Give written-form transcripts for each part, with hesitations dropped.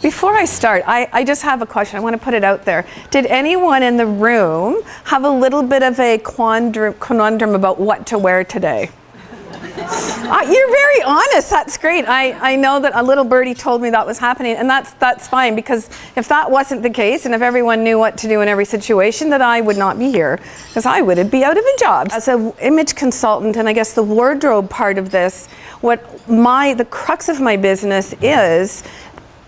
Before I start, I just have a question. I want to put it out there. Did anyone in the room have a little bit of a conundrum about what to wear today? You're very honest. That's great. I know that a little birdie told me that was happening, and that's fine, because if that wasn't the case, and if everyone knew what to do in every situation, then I would not be here, because I would be out of a job. As an image consultant, and I guess the wardrobe part of this, the crux of my business is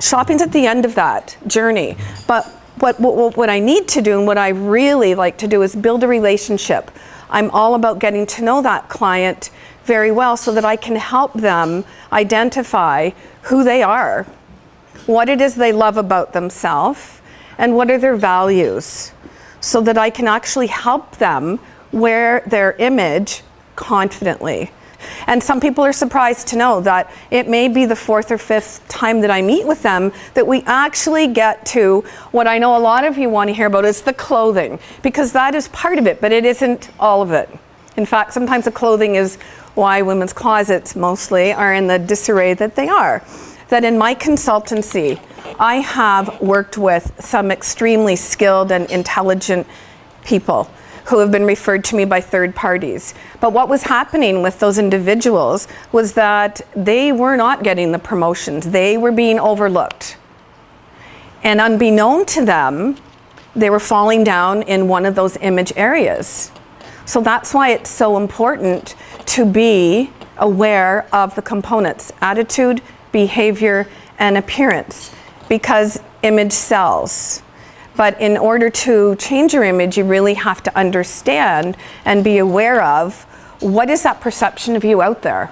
shopping's at the end of that journey. But what I need to do, and what I really like to do, is build a relationship. I'm all about getting to know that client very well so that I can help them identify who they are, what it is they love about themselves, and what are their values, so that I can actually help them wear their image confidently. And some people are surprised to know that it may be the 4th or 5th time that I meet with them that we actually get to what I know a lot of you want to hear about, is the clothing, because that is part of it, but it isn't all of it. In fact, sometimes the clothing is why women's closets mostly are in the disarray that they are. That in my consultancy, I have worked with some extremely skilled and intelligent people who have been referred to me by third parties. But what was happening with those individuals was that they were not getting the promotions. They were being overlooked. And unbeknown to them, they were falling down in one of those image areas. So that's why it's so important to be aware of the components: attitude, behavior, and appearance, because image sells. But in order to change your image, you really have to understand and be aware of what is that perception of you out there.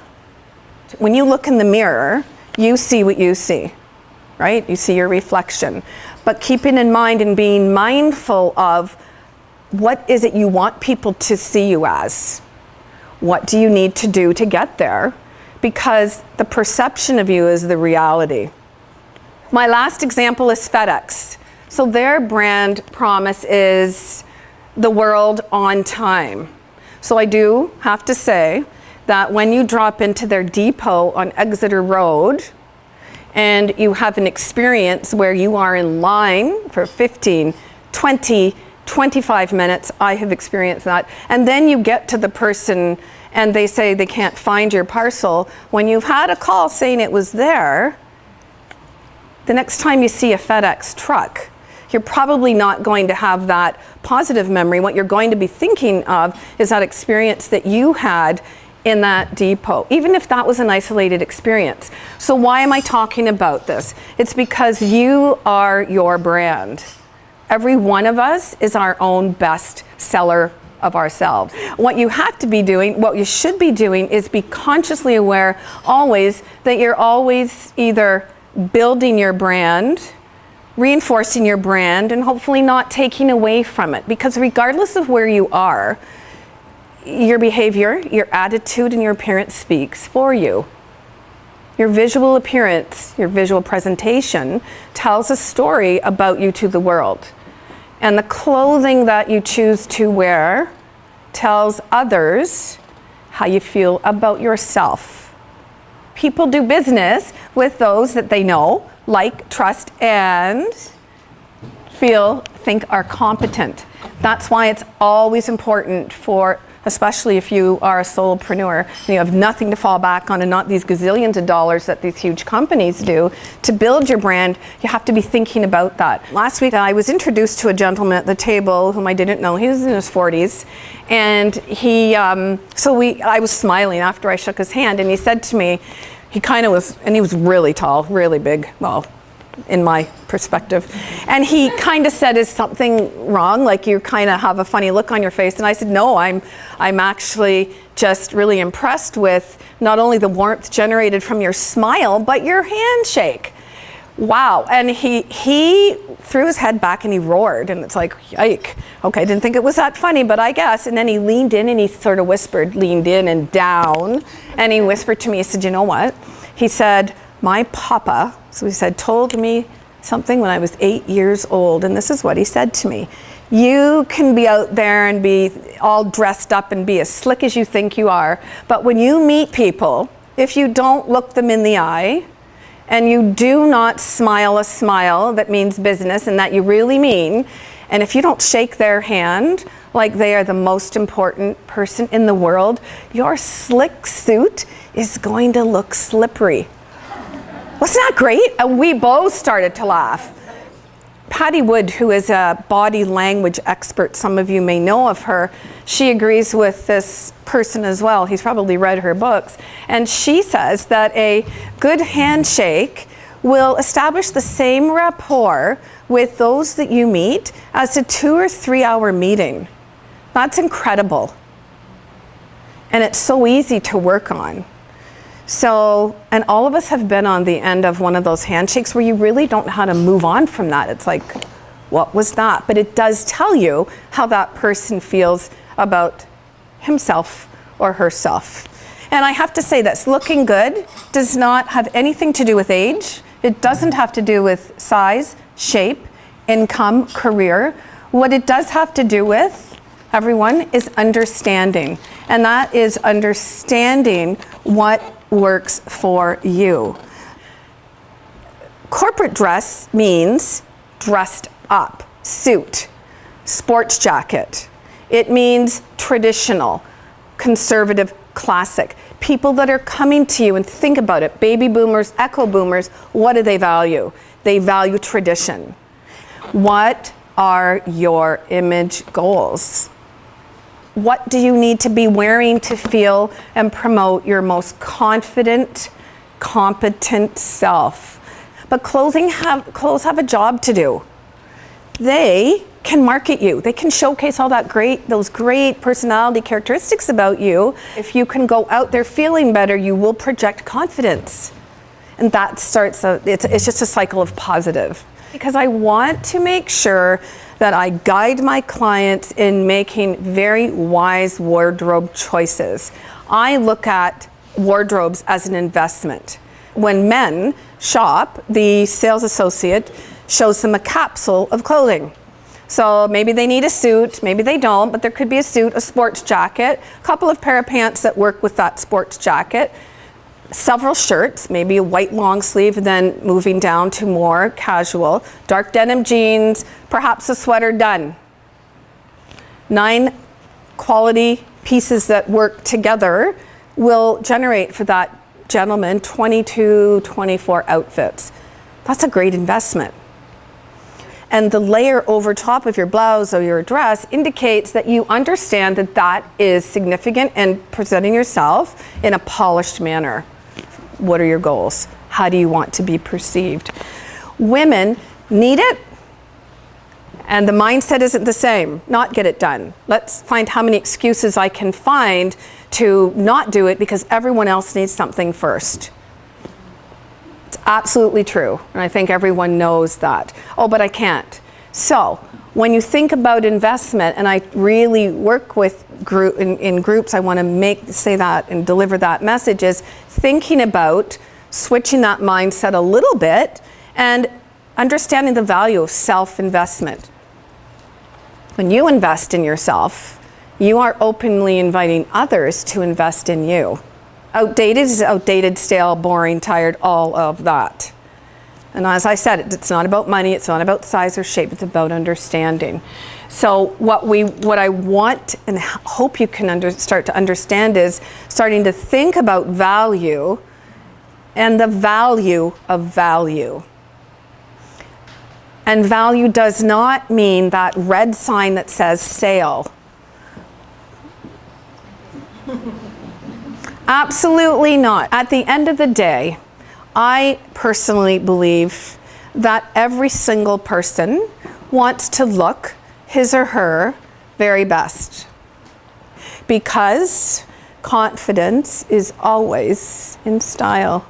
When you look in the mirror, you see what you see, right? You see your reflection. But keeping in mind and being mindful of what is it you want people to see you as? What do you need to do to get there? Because the perception of you is the reality. My last example is FedEx. So their brand promise is the world on time. So I do have to say that when you drop into their depot on Exeter Road and you have an experience where you are in line for 15, 20, 25 minutes, I have experienced that, and then you get to the person and they say they can't find your parcel, when you've had a call saying it was there, the next time you see a FedEx truck, you're probably not going to have that positive memory. What you're going to be thinking of is that experience that you had in that depot, even if that was an isolated experience. So why am I talking about this? It's because you are your brand. Every one of us is our own best seller of ourselves. What you have to be doing, what you should be doing, is be consciously aware always that you're always either building your brand, reinforcing your brand, and hopefully not taking away from it. Because regardless of where you are, your behavior, your attitude, and your appearance speaks for you. Your visual appearance, your visual presentation tells a story about you to the world. And the clothing that you choose to wear tells others how you feel about yourself. People do business with those that they know, like, trust, and think are competent. That's why it's always important for, especially if you are a solopreneur and you have nothing to fall back on and not these gazillions of dollars that these huge companies do, to build your brand, you have to be thinking about that. Last week I was introduced to a gentleman at the table whom I didn't know. He was in his 40s, and I was smiling after I shook his hand, and he said to me, he was really tall, really big, well, in my perspective. And he kind of said, is something wrong? Like, you kind of have a funny look on your face. And I said, no, I'm actually just really impressed with not only the warmth generated from your smile, but your handshake. Wow. And he threw his head back and he roared, and it's like, yike. Okay, didn't think it was that funny, but I guess. And then he leaned in and he sort of whispered, leaned in and down, and he whispered to me, he said, you know what? He said, my papa, so he said, told me something when I was 8 years old, and this is what he said to me. You can be out there and be all dressed up and be as slick as you think you are, but when you meet people, if you don't look them in the eye and you do not smile a smile that means business and that you really mean, and if you don't shake their hand like they are the most important person in the world, your slick suit is going to look slippery. Wasn't that great? And we both started to laugh. Patty Wood, who is a body language expert, some of you may know of her, she agrees with this person as well. He's probably read her books. And she says that a good handshake will establish the same rapport with those that you meet as a 2 or 3 hour meeting. That's incredible. And it's so easy to work on. So, and all of us have been on the end of one of those handshakes where you really don't know how to move on from that. It's like, what was that? But it does tell you how that person feels about himself or herself. And I have to say this, looking good does not have anything to do with age. It doesn't have to do with size, shape, income, career. What it does have to do with, everyone, is understanding. And that is understanding what works for you. Corporate dress means dressed up, suit, sports jacket. It means traditional, conservative, classic. People that are coming to you, and think about it, baby boomers, echo boomers, what do they value? They value tradition. What are your image goals? What do you need to be wearing to feel and promote your most confident, competent self? But clothes have a job to do. They can market you. They can showcase all those great personality characteristics about you. If you can go out there feeling better, you will project confidence. And that starts, it's just a cycle of positive. Because I want to make sure that I guide my clients in making very wise wardrobe choices. I look at wardrobes as an investment. When men shop, the sales associate shows them a capsule of clothing. So maybe they need a suit, maybe they don't, but there could be a suit, a sports jacket, a couple of pair of pants that work with that sports jacket, several shirts, maybe a white long sleeve, and then moving down to more casual, dark denim jeans, perhaps a sweater, done. 9 quality pieces that work together will generate for that gentleman 22, 24 outfits. That's a great investment. And the layer over top of your blouse or your dress indicates that you understand that that is significant and presenting yourself in a polished manner. What are your goals? How do you want to be perceived? Women need it, and the mindset isn't the same. Not get it done. Let's find how many excuses I can find to not do it because everyone else needs something first. It's absolutely true, and I think everyone knows that. Oh, but I can't. So when you think about investment, and I really work with in groups, I want to say that and deliver that message, is thinking about switching that mindset a little bit and understanding the value of self-investment. When you invest in yourself, you are openly inviting others to invest in you. Outdated is outdated, stale, boring, tired, all of that. And as I said, it's not about money, it's not about size or shape, it's about understanding. So what I want and hope you can start to understand is starting to think about value and the value of value. And value does not mean that red sign that says sale. Absolutely not. At the end of the day, I personally believe that every single person wants to look his or her very best, because confidence is always in style.